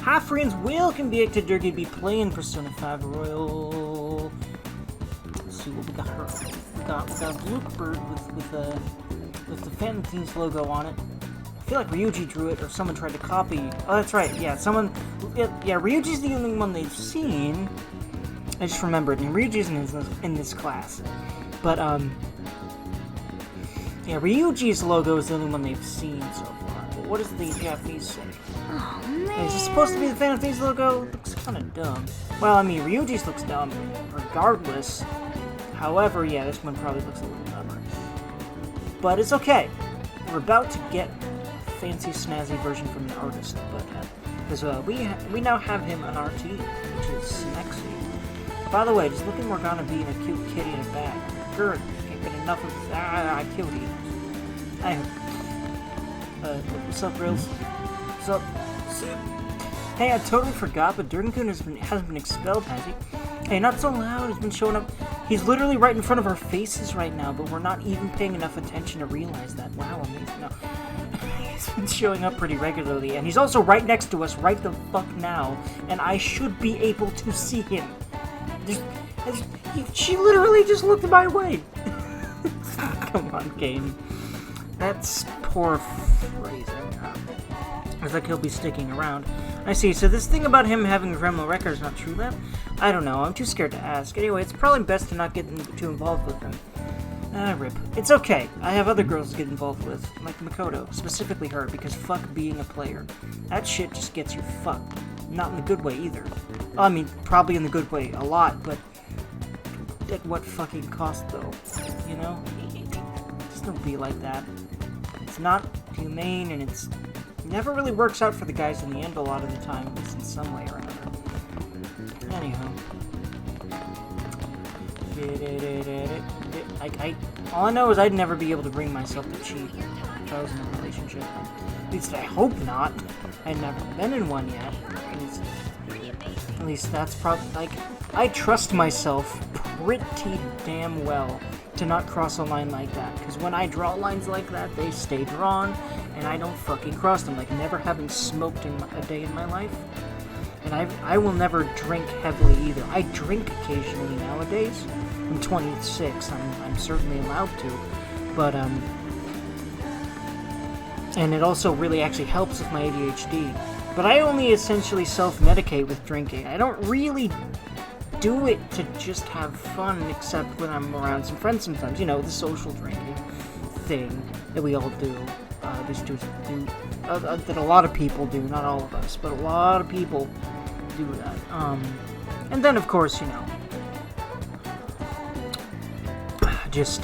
Half-Friends welcome back to Dergy be playing Persona 5 Royal. Let's see what we got here. We got Bluebird with the Phantom Teens logo on it. I feel like Ryuji drew it, or someone tried to copy. Oh, that's right. Yeah, Ryuji's the only one they've seen. I just remembered, and Ryuji's in this class. But yeah, Ryuji's logo is the only one they've seen so far. But what does the Japanese say? Oh, man. Is this supposed to be the Phantom Thieves logo? It looks kind of dumb. Well, I mean, Ryuji's looks dumb regardless. However, yeah, this one probably looks a little dumber. But it's okay. We're about to get a fancy, snazzy version from the artist. But because we now have him an RT, which is sexy. By the way, just look at Morgana being a cute kitty in a bag. Good. Can't get enough of cutie. What's up, Rails? What's up? Hey, I totally forgot, but Durden-kun hasn't been expelled, has he? Hey, not so loud. He's been showing up. He's literally right in front of our faces right now, but we're not even paying enough attention to realize that. Wow, amazing. No. He's been showing up pretty regularly, and he's also right next to us right the fuck now, and I should be able to see him. She literally just looked my way. Come on, game. That's poor phrasing. I think he'll be sticking around. I see, so this thing about him having a criminal record is not true then? I don't know, I'm too scared to ask. Anyway, it's probably best to not get too involved with him. Rip. It's okay. I have other girls to get involved with, like Makoto, specifically her, because fuck being a player. That shit just gets you fucked. Not in the good way either. I mean, probably in the good way, a lot, but at what fucking cost though? You know? Just don't be like that. It's not humane, and it's never really works out for the guys in the end a lot of the time, at least in some way or another. Anyhow. All I know is I'd never be able to bring myself to cheat if I was in a relationship. At least I hope not. I've never been in one yet. At least that's probably, like, I trust myself pretty damn well to not cross a line like that. Because when I draw lines like that, they stay drawn, and I don't fucking cross them. Like, never having smoked in a day in my life. And I will never drink heavily either. I drink occasionally nowadays. I'm 26. I'm certainly allowed to. But, and it also really actually helps with my ADHD. But I only essentially self-medicate with drinking. I don't really do it to just have fun, except when I'm around some friends sometimes. You know, the social drinking thing that we all do. That a lot of people do, not all of us, but a lot of people do that. And then, of course, you know, just,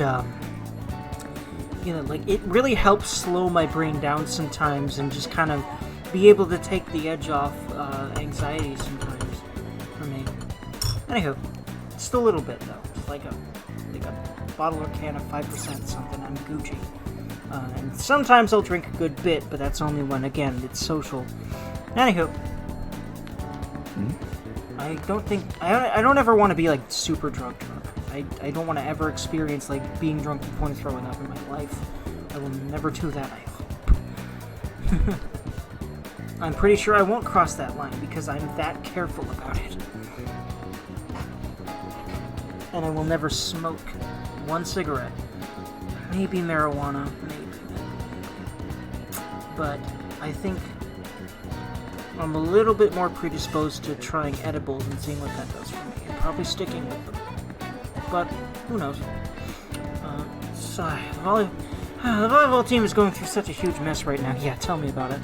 you know, like, it really helps slow my brain down sometimes and just kind of be able to take the edge off anxiety sometimes for me. Anywho, just a little bit, though. Just like a bottle or can of 5% something. I'm Gucci. And sometimes I'll drink a good bit, but that's only when, again, it's social. Anywho, I don't ever want to be, like, super drunk. I don't want to ever experience, like, being drunk to the point of throwing up in my life. I will never do that, I hope. I'm pretty sure I won't cross that line because I'm that careful about it. And I will never smoke one cigarette. Maybe marijuana, maybe. But I think I'm a little bit more predisposed to trying edibles and seeing what that does for me, and probably sticking with them. But who knows? The volleyball team is going through such a huge mess right now. Yeah, tell me about it.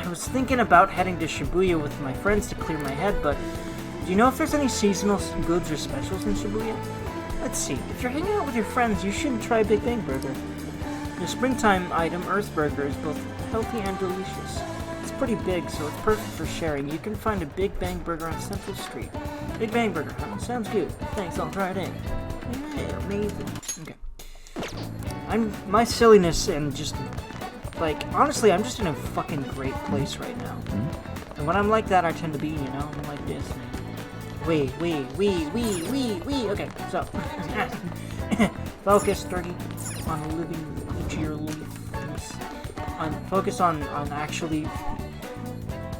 I was thinking about heading to Shibuya with my friends to clear my head, but do you know if there's any seasonal goods or specials in Shibuya? Let's see. If you're hanging out with your friends, you should try Big Bang Burger. The springtime item, Earth Burger, is both healthy and delicious. It's pretty big, so it's perfect for sharing. You can find a Big Bang Burger on Central Street. Big Bang Burger, huh? Sounds good. Thanks, I'll try it in. Yeah, amazing. Okay. My silliness and just, like, honestly, I'm just in a fucking great place right now. And when I'm like that, I tend to be, you know, I'm like this. We. Okay, so. Focus, Dergy, on living each year life. Focus on actually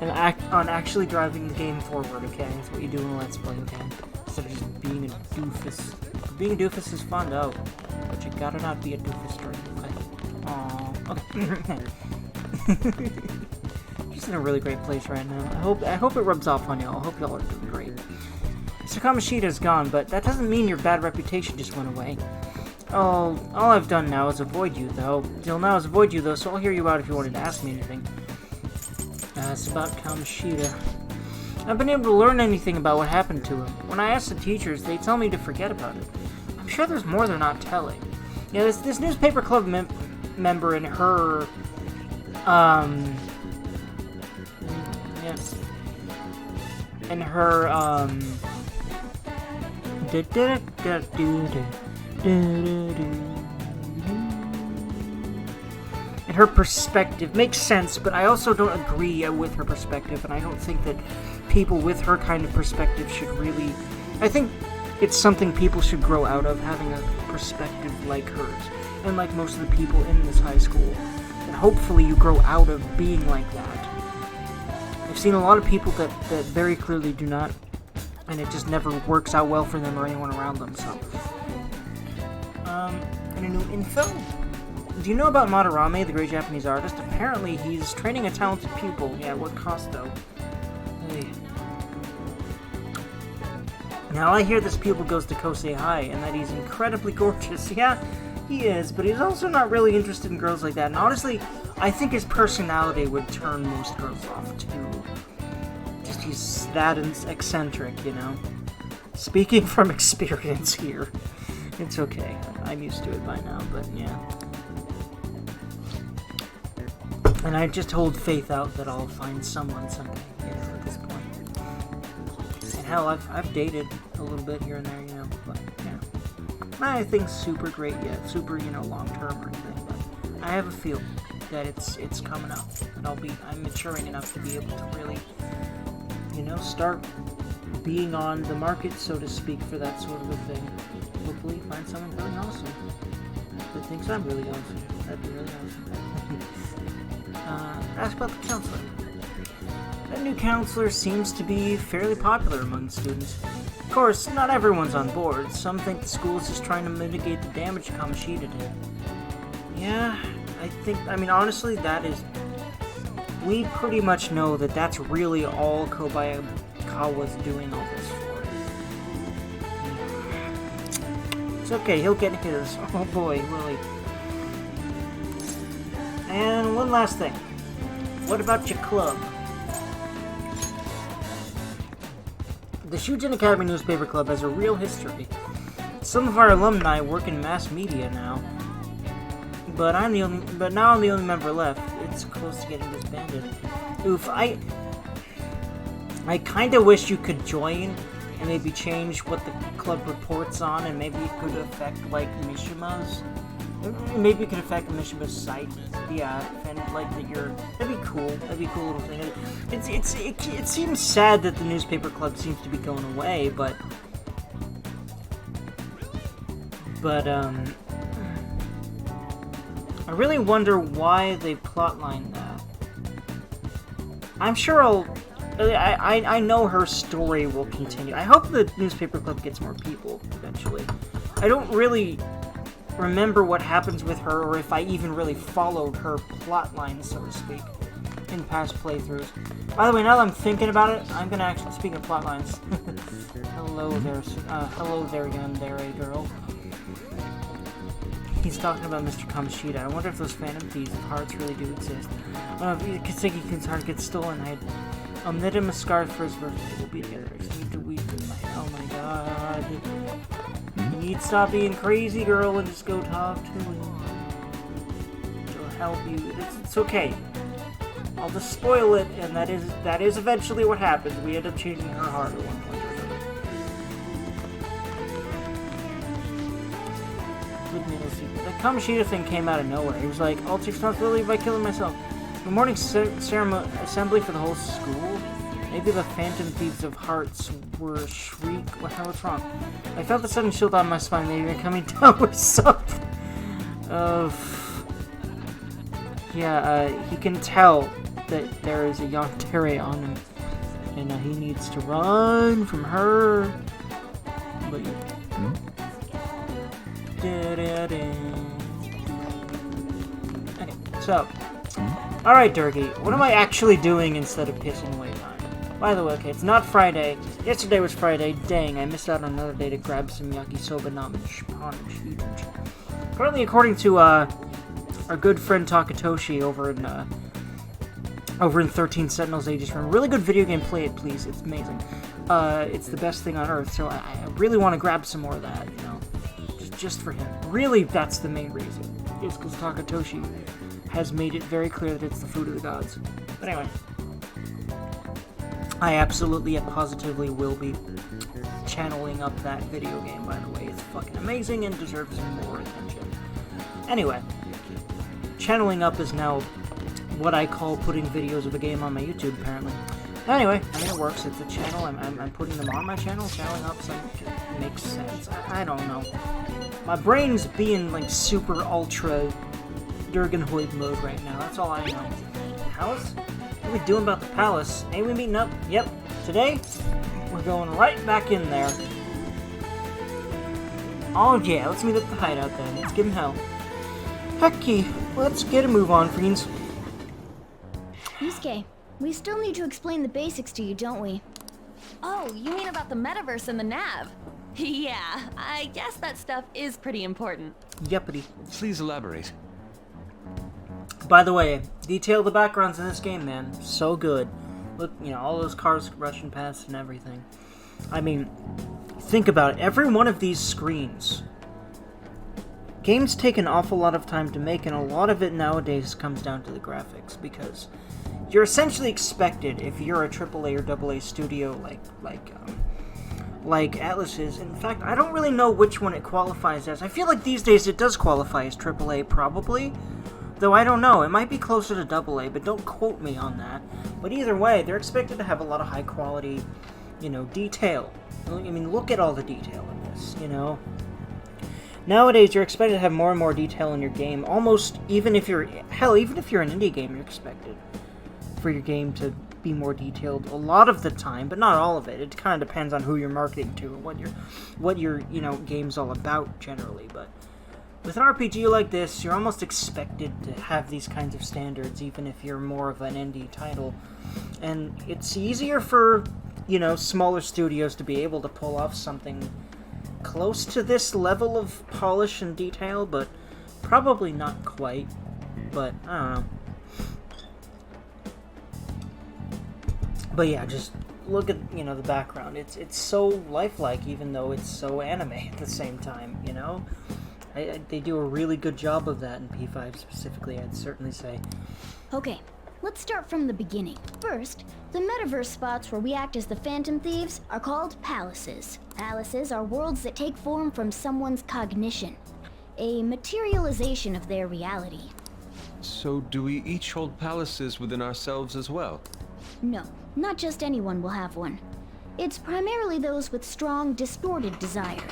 and act on actually driving the game forward, okay? That's what you do in a Let's Play, okay? Instead of just being a doofus. Being a doofus is fun, though. But you gotta not be a doofus during the play. Aww. Okay. Just in a really great place right now. I hope it rubs off on y'all. I hope y'all are doing great. Mr. Kamishita's gone, but that doesn't mean your bad reputation just went away. All I've done now is avoid you, though. So I'll hear you out if you wanted to ask me anything. It's about Kamishita. I've been able to learn anything about what happened to him. When I ask the teachers, they tell me to forget about it. I'm sure there's more they're not telling. Yeah, this newspaper club member and her, yes. And her, and her perspective makes sense, but I also don't agree with her perspective, and I don't think that people with her kind of perspective should really... I think it's something people should grow out of, having a perspective like hers, and like most of the people in this high school. And hopefully you grow out of being like that. I've seen a lot of people that very clearly do not, and it just never works out well for them or anyone around them, so... and a new info? Do you know about Madarame, the great Japanese artist? Apparently he's training a talented pupil. Yeah, at what cost, though? Hey. Now I hear this pupil goes to Kosei High, and that he's incredibly gorgeous. Yeah, he is, but he's also not really interested in girls like that. And honestly, I think his personality would turn most girls off, too. Just he's that eccentric, you know? Speaking from experience here. It's okay. I'm used to it by now, but yeah. And I just hold faith out that I'll find someone someday, you know, at this point. And hell, I've dated a little bit here and there, you know, but, yeah. I think super great yet, super, you know, long-term or anything, but I have a feeling that it's coming up, and I'm maturing enough to be able to really, you know, start being on the market, so to speak, for that sort of a thing. Hopefully find someone really awesome that thinks I'm really awesome. That'd be really awesome. Ask about the counselor. That new counselor seems to be fairly popular among students. Of course, not everyone's on board. Some think the school is just trying to mitigate the damage Kamishita did. Yeah, I mean, honestly, that is... We pretty much know that that's really all Kobayakawa's doing all this for. It's okay, he'll get his. Oh boy, will he. And one last thing. What about your club? The Shujin Academy Newspaper Club has a real history. Some of our alumni work in mass media now. But now I'm the only member left. It's close to getting disbanded. Oof, I kinda wish you could join and maybe change what the club reports on, and maybe it could affect, like, Mishima's. Maybe it could affect Mishima's site. Yeah, and, like, that'd be cool. That'd be a cool little thing. It seems sad that the newspaper club seems to be going away, but I really wonder why they plotlined that. I'm sure I know her story will continue. I hope the newspaper club gets more people eventually. I don't really remember what happens with her, or if I even really followed her plotline, so to speak, in past playthroughs. By the way, now that I'm thinking about it, I'm gonna actually, speaking of plotlines, hello there, young girl. He's talking about Mr. Kamishita. I wonder if those phantom thieves of hearts really do exist. If Kaseki-kun's heart gets stolen, I'll knit him a scarf for his birthday. We'll be together. I just need to weep in my... Oh my god. You need to stop being crazy, girl, and just go talk to him. She'll help you. It's okay. I'll just spoil it, and that is eventually what happens. We end up changing her heart at one point or another. The Kamishita thing came out of nowhere. He was like, I'll take responsibility by killing myself. The morning ceremony assembly for the whole school? Maybe the phantom thieves of hearts were shriek. What's wrong? I felt the sudden chill on my spine. Maybe I'm coming down with something. Yeah, he can tell that there is a yandere on him. And he needs to run from her. But yeah. Okay, so. Alright, Dergy, what am I actually doing instead of pissing away time? By the way, okay, it's not Friday. Yesterday was Friday. Dang, I missed out on another day to grab some yakisoba ramen. Currently, according to our good friend Takatoshi over in 13 Sentinels Aegis Room, really good video game. Play it, please. It's amazing. It's the best thing on earth. So I really want to grab some more of that. You know, just for him. Really, that's the main reason. Is because Takatoshi has made it very clear that it's the food of the gods. But anyway. I absolutely and positively will be channeling up that video game, by the way. It's fucking amazing and deserves more attention. Anyway, channeling up is now what I call putting videos of a game on my YouTube, apparently. Anyway, I mean, it works. It's a channel. I'm putting them on my channel. Channeling up makes sense. I don't know. My brain's being, like, super ultra Durgenhoid mode right now. That's all I know. Palace? What are we doing about the palace? Ain't we meeting up? Yep. Today, we're going right back in there. Oh yeah, let's meet at the hideout then. Let's give him hell. Hecky, let's get a move on, friends. Yusuke, we still need to explain the basics to you, don't we? Oh, you mean about the metaverse and the nav? Yeah, I guess that stuff is pretty important. Yuppity. Please elaborate. By the way, detail the backgrounds in this game, man. So good. Look, you know, all those cars rushing past and everything. I mean, think about it. Every one of these screens. Games take an awful lot of time to make, and a lot of it nowadays comes down to the graphics, because you're essentially expected, if you're a AAA or AA studio like Atlas is. In fact, I don't really know which one it qualifies as. I feel like these days it does qualify as AAA, probably. Though I don't know, it might be closer to AA, but don't quote me on that. But either way, they're expected to have a lot of high quality, you know, detail. I mean, look at all the detail in this, you know. Nowadays, you're expected to have more and more detail in your game. Almost, even if you're an indie game, you're expected for your game to be more detailed a lot of the time, but not all of it. It kind of depends on who you're marketing to and what your you know, game's all about generally, but with an RPG like this, you're almost expected to have these kinds of standards, even if you're more of an indie title. And it's easier for, you know, smaller studios to be able to pull off something close to this level of polish and detail, but probably not quite. But, I don't know. But yeah, just look at, you know, the background. It's so lifelike, even though it's so anime at the same time, you know? They do a really good job of that in P5 specifically, I'd certainly say. Okay, let's start from the beginning. First, the metaverse spots where we act as the Phantom Thieves are called palaces. Palaces are worlds that take form from someone's cognition, a materialization of their reality. So do we each hold palaces within ourselves as well? No, not just anyone will have one. It's primarily those with strong, distorted desire.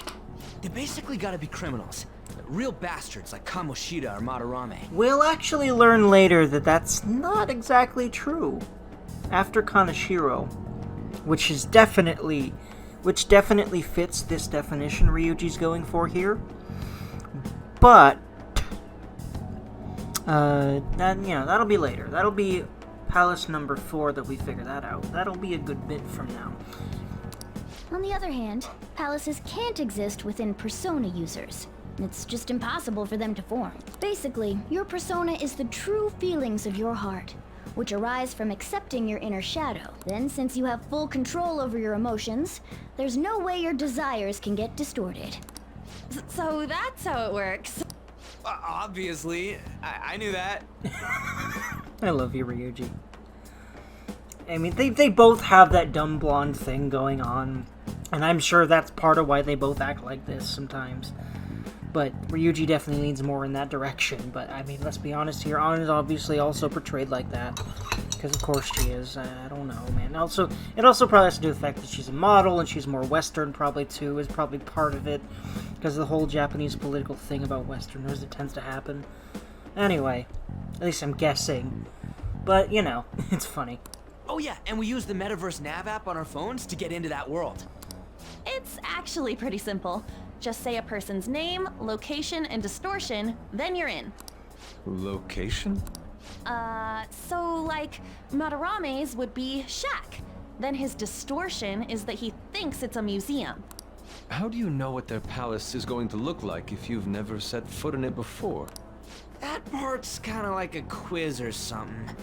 They basically gotta be criminals. Real bastards like Kamoshida or Madarame. We'll actually learn later that that's not exactly true. After Kaneshiro, which definitely fits this definition Ryuji's going for here. But that'll be later. That'll be Palace number 4 that we figure that out. That'll be a good bit from now. On the other hand, palaces can't exist within persona users. It's just impossible for them to form. Basically, your persona is the true feelings of your heart, which arise from accepting your inner shadow. Then, since you have full control over your emotions, there's no way your desires can get distorted. So that's how it works. Obviously, I knew that. I love you, Ryuji. I mean, they both have that dumb blonde thing going on, and I'm sure that's part of why they both act like this sometimes. But Ryuji definitely leans more in that direction. But, I mean, let's be honest here, Anna is obviously also portrayed like that. Because, of course, she is. I don't know, man. Also, it also probably has to do with the fact that she's a model, and she's more Western, probably, too, is probably part of it. Because of the whole Japanese political thing about Westerners that tends to happen. Anyway, at least I'm guessing. But, you know, it's funny. Oh yeah, and we use the Metaverse Nav app on our phones to get into that world. It's actually pretty simple. Just say a person's name, location, and distortion, then you're in. Location? So like, Madarame's would be shack. Then his distortion is that he thinks it's a museum. How do you know what their palace is going to look like if you've never set foot in it before? That part's kind of like a quiz or something.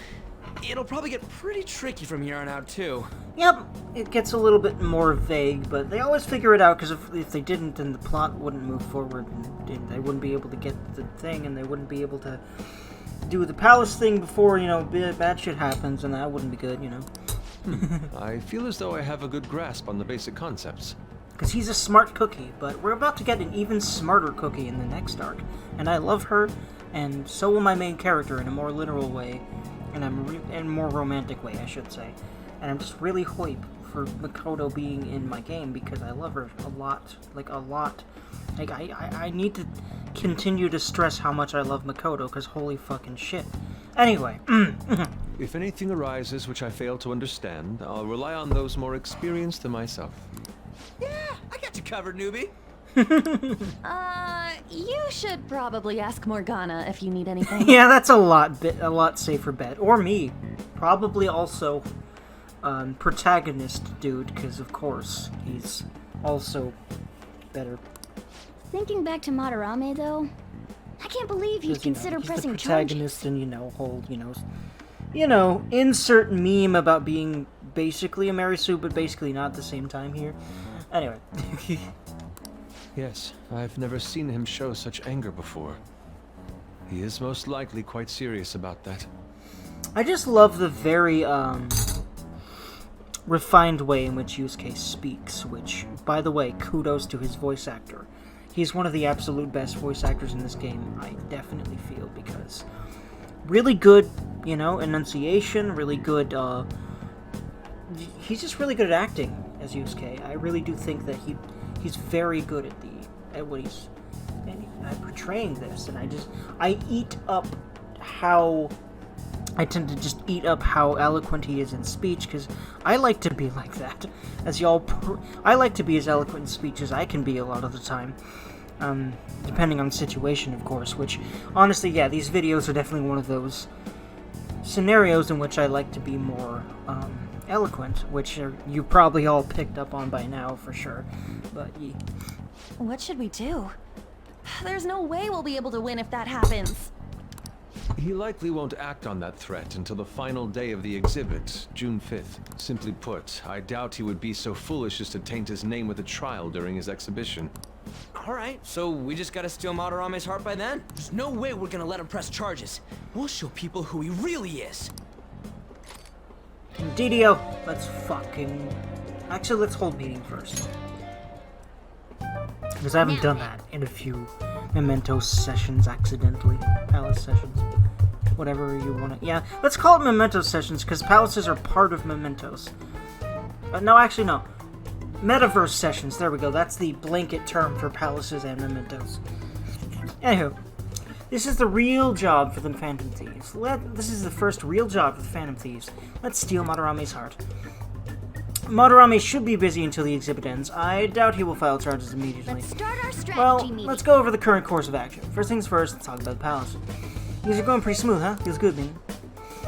It'll probably get pretty tricky from here on out, too. Yep, it gets a little bit more vague, but they always figure it out, because if they didn't, then the plot wouldn't move forward, and they wouldn't be able to get the thing, and they wouldn't be able to do the palace thing before, you know, bad shit happens, and that wouldn't be good, you know. I feel as though I have a good grasp on the basic concepts. Because he's a smart cookie, but we're about to get an even smarter cookie in the next arc, and I love her, and so will my main character in a more literal way, and in a more romantic way, I should say. And I'm just really hype for Makoto being in my game because I love her a lot. Like, a lot. Like, I need to continue to stress how much I love Makoto, because holy fucking shit. Anyway. If anything arises which I fail to understand, I'll rely on those more experienced than myself. Yeah, I got you covered, newbie. You should probably ask Morgana if you need anything. Yeah, that's a lot safer bet. Or me. Probably also protagonist dude, because of course he's also better. Thinking back to Madarame, though, I can't believe he'd consider he's pressing the protagonist, charges. and insert meme about being basically a Marisu, but basically not at the same time here. Anyway. Yes, I've never seen him show such anger before. He is most likely quite serious about that. I just love the very, refined way in which Yusuke speaks, which, by the way, kudos to his voice actor. He's one of the absolute best voice actors in this game, I definitely feel, because really good, enunciation, really good, he's just really good at acting as Yusuke. I really do think that he's very good at what he's portraying this, and I tend to just eat up how eloquent he is in speech, because I like to be like that. I like to be as eloquent in speech as I can be a lot of the time. Depending on the situation, of course, which, honestly, yeah, these videos are definitely one of those scenarios in which I like to be more, eloquent, which you probably all picked up on by now, for sure. But, yeah. What should we do? There's no way we'll be able to win if that happens. He likely won't act on that threat until the final day of the exhibit, June 5th. Simply put, I doubt he would be so foolish as to taint his name with a trial during his exhibition. Alright, so we just gotta steal Madarame's heart by then? There's no way we're gonna let him press charges. We'll show people who he really is. DDO, let's hold meeting first. Because I haven't done that in a few Memento sessions accidentally. Palace sessions. Whatever you want to... Yeah, let's call it Memento sessions, because palaces are part of Mementos. No, actually, no. Metaverse sessions, there we go. That's the blanket term for palaces and Mementos. Anywho, this is the real job for the Phantom Thieves. This is the first real job for the Phantom Thieves. Let's steal Madarame's heart. Madarame should be busy until the exhibit ends. I doubt he will file charges immediately. Let's start our strategy Well, meeting. let's go over the current course of action. First things first, let's talk about the palace. These are going pretty smooth, huh? Feels good, man.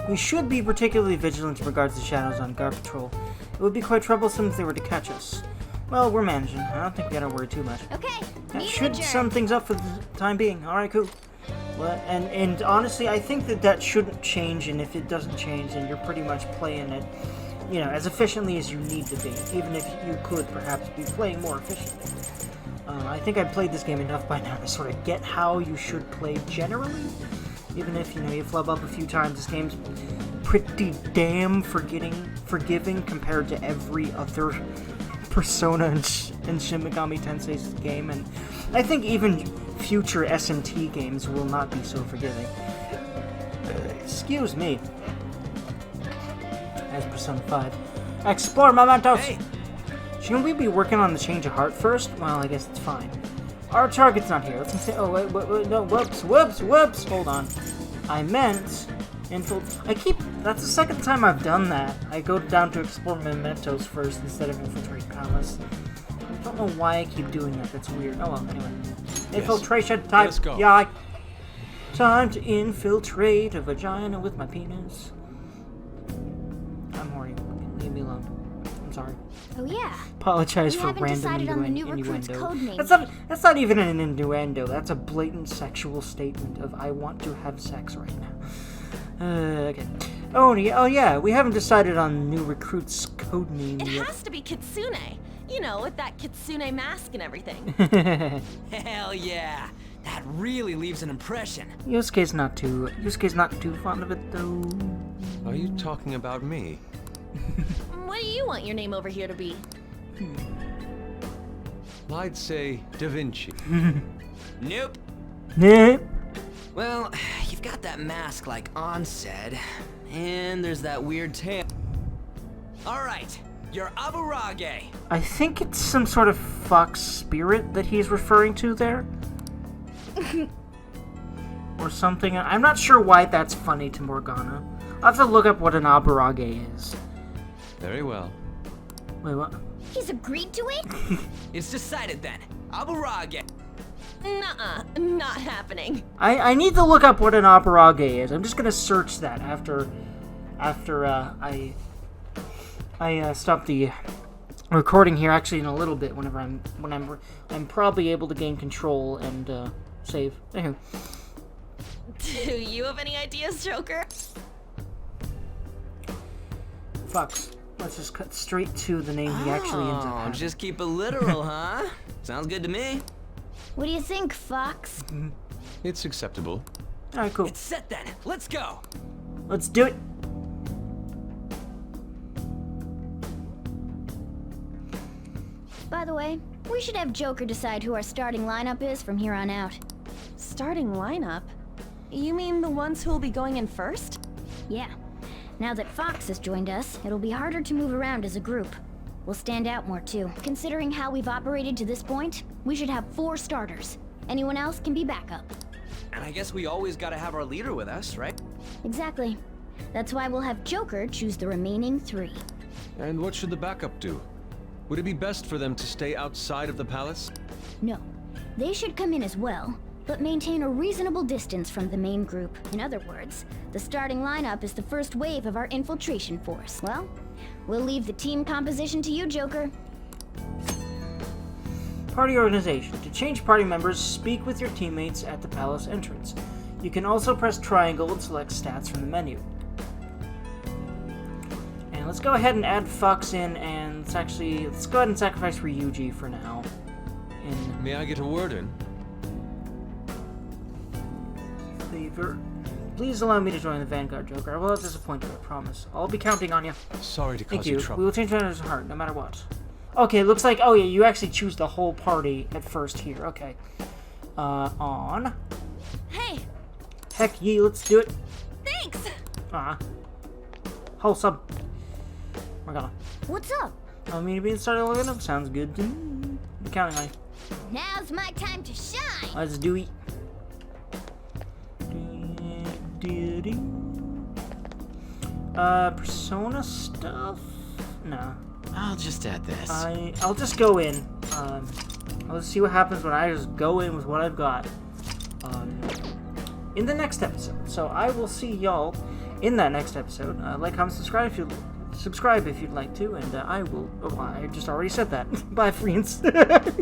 We should be particularly vigilant in regards to shadows on guard patrol. It would be quite troublesome if they were to catch us. Well, we're managing. I don't think we gotta worry too much. Okay, That meeting should adjourned. sum things up for the time being. Alright, cool. Well, and honestly, I think that shouldn't change, and if it doesn't change, then you're pretty much playing it, as efficiently as you need to be, even if you could perhaps be playing more efficiently. I think I've played this game enough by now to sort of get how you should play generally, even if, you flub up a few times. This game's pretty damn forgiving compared to every other Persona and Shin Megami Tensei's game, and I think even future S&T games will not be so forgiving. Excuse me. As Persona 5. Explore Mementos! Hey! Shouldn't we be working on the change of heart first? Well, I guess it's fine. Our target's not here. Let's say, wait, no, whoops, hold on. I meant... I keep That's the second time I've done that. I go down to explore mementos first instead of infiltrate palace. I don't know why I keep doing that. That's weird. Oh well, anyway. Infiltration type. Let's go. Yeah. Time to infiltrate a vagina with my penis. I'm horny. Leave me alone. I'm sorry. Oh yeah. Apologize We for haven't random decided on the new recruit's innuendo. code name That's not even an innuendo. That's a blatant sexual statement of I want to have sex right now. Okay. Oh yeah. We haven't decided on the new recruit's code name It yet. has to be Kitsune. You know, with that Kitsune mask and everything. Hell yeah! That really leaves an impression. Yusuke's not too fond of it though. Are you talking about me? What do you want your name over here to be? I'd say Da Vinci. Nope. Nah. Well, you've got that mask like On said, and there's that weird tail. Alright, you're Aburage. I think it's some sort of fox spirit that he's referring to there. Or something. I'm not sure why that's funny to Morgana. I'll have to look up what an aburage is. Very well. Wait, what? He's agreed to it? It's decided then. Aburage. Nuh-uh, not happening. I need to look up what an aburage is. I'm just gonna search that after I stop the recording here. Actually, in a little bit, whenever I'm probably able to gain control and save. Anywho. Do you have any ideas, Joker? Fox. Let's just cut straight to the name he actually ends up Oh, having. just keep it literal, huh? Sounds good to me. What do you think, Fox? It's acceptable. Alright, cool. It's set then. Let's go. Let's do it. By the way, we should have Joker decide who our starting lineup is from here on out. Starting lineup? You mean the ones who'll be going in first? Yeah. Now that Fox has joined us, it'll be harder to move around as a group. We'll stand out more too. Considering how we've operated to this point, we should have 4 starters. Anyone else can be backup. And I guess we always gotta have our leader with us, right? Exactly. That's why we'll have Joker choose the remaining 3. And what should the backup do? Would it be best for them to stay outside of the palace? No. They should come in as well, but maintain a reasonable distance from the main group. In other words, the starting lineup is the first wave of our infiltration force. Well, we'll leave the team composition to you, Joker. Party organization. To change party members, speak with your teammates at the palace entrance. You can also press triangle and select stats from the menu. And let's go ahead and add Fox in, and let's go ahead and sacrifice Ryuji for now. May I get a word in? Please allow me to join the Vanguard, Joker. I will not disappoint you, I promise. I'll be counting on you. Sorry to Thank cause you. you We trouble. will change Vanguard's heart, no matter what. Okay, looks like, oh yeah, you actually choose the whole party at first here. Okay. On. Hey, Heck ye, let's do it. thanks! Wholesome. Morgana. What's up? I mean, being started looking up sounds good. Be counting on you. Now's my time to shine! Let's do it. Persona stuff? No. I'll just add this. I'll just go in. Let's see what happens when I just go in with what I've got. In the next episode. So I will see y'all in that next episode. Like, comment, subscribe if you'd like to, and I will. Oh, I just already said that. Bye, friends.